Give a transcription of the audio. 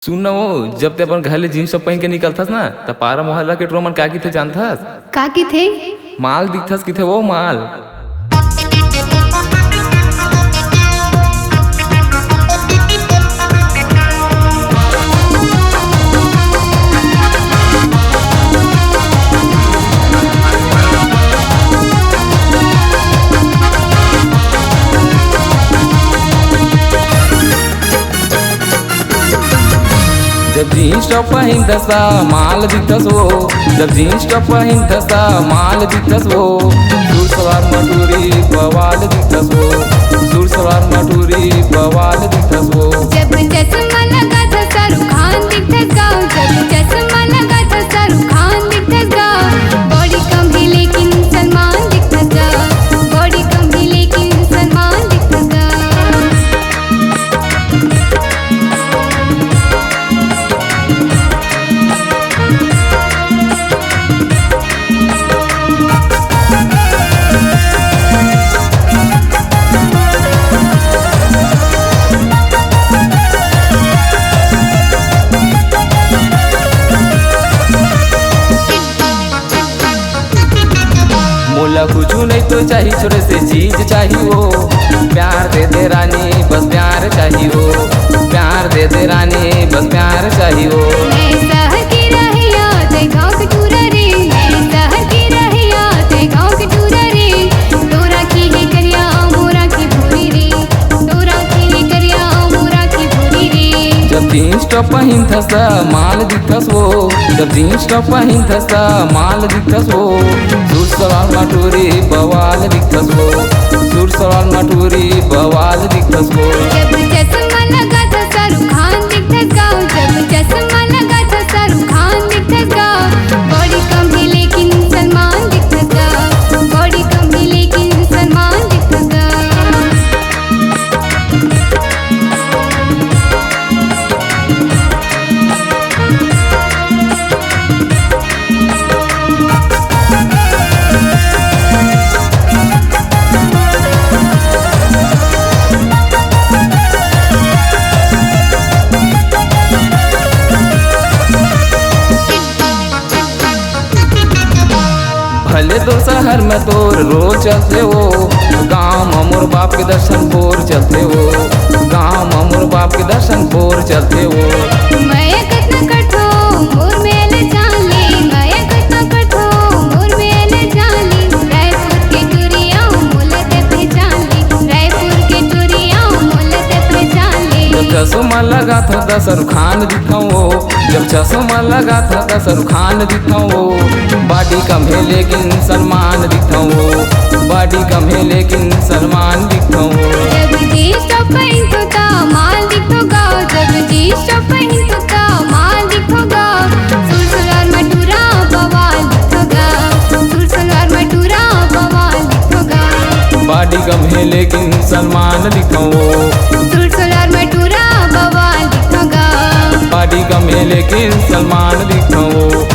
सुन न वो जब ते अपन घर ले जीन्स सब पहन के निकलथस ना त पारा मोहल्ला के ट्रोमन का की थे जानथस का की थे? माल दिखथस की थे वो माल। जब जीन्स टॉप पहिनथस ता माल दिखथस वो, जब जीन्स टॉप पहिनथस ता माल दिखथस वो। सूट सलवार मटूरी बवाल दिखथस वो, सूट सलवार मटूरी बवाल दिखथस वो। जब चश्मा लगा था शाहरुख खान दिखता गाँव, जब चश्मा लगा था शाहरुख खान दिखता गाँव। बॉडी कम है लेकिन सलमान दिखता गाँव, बॉडी कम है लेकिन सलमान दिखता गाँव। मोला कुछ नहीं तो चाहिए, छोटे से चीज चाहिए वो। प्यार दे दे रानी बस प्यार चाहिए वो, प्यार दे दे रानी बस प्यार चाहिए वो। मैं शहर की रहिया ते गाँव के टूरा रे, मैं शहर की रहिया ते गाँव के टूरा रे। तोरा की है करिया मोरा की भूरी रे, तोरा की है करिया मोरा की भूरी रे। जब जीन्स टॉप पहिनथस ता माल दिखथस वो, जब जीन्स टॉप पहिनथस ता माल दिखथस वो। सूट सलवार मटूरी बवाल दिखथस वो, सूट सलवार मटूरी बवाल दिखथस वो। जब चश्मा लगा था शाहरुख खान दिखता गाँव, जब चश्मा लगा था शाहरुख खान दिखता गाँव। बॉडी कम है लेकिन सलमान दिखता गाँव, बॉडी कम है लेकिन सलमान दिखता गाँव। भले तो शहर में तोर रोज चलते हो, गाँव में मोर बाप के दर्शन बोर चलते हो, गाँव में मोर बाप के दर्शन बोर चलते हो। मैं कितना कठो मोर मेले जान ले, मैं कितना कठो मोर मेले जान ले। रायपुर के टूरिया मोलते पहचान ले, रायपुर के टूरिया मोलते पहचान ले। जब चश्मा लगा था ता शाहरुख खान दिखाऊं वो, जब चश्मा लगा था ता शाहरुख खान दिखाऊं वो। बॉडी कम है लेकिन सलमान दिखाऊं वो, बॉडी कम है लेकिन सलमान दिखाऊं वो। जब जीन्स टॉप पहिनतो ता माल दिखतो गाँव, जब जीन्स टॉप पहिनतो ता माल दिखतो गाँव। सूट सलवार मटूरा बवाल दिखतो गाँव, सूट सलवार मटूरा बवाल दिखतो गाँव। बॉडी कम है लेकिन सलमान दिखाऊं वो, सूट सलवार मटूरा बवाल दिखतो गाँव। बॉडी कम है लेकिन सलमान दिखाऊं वो।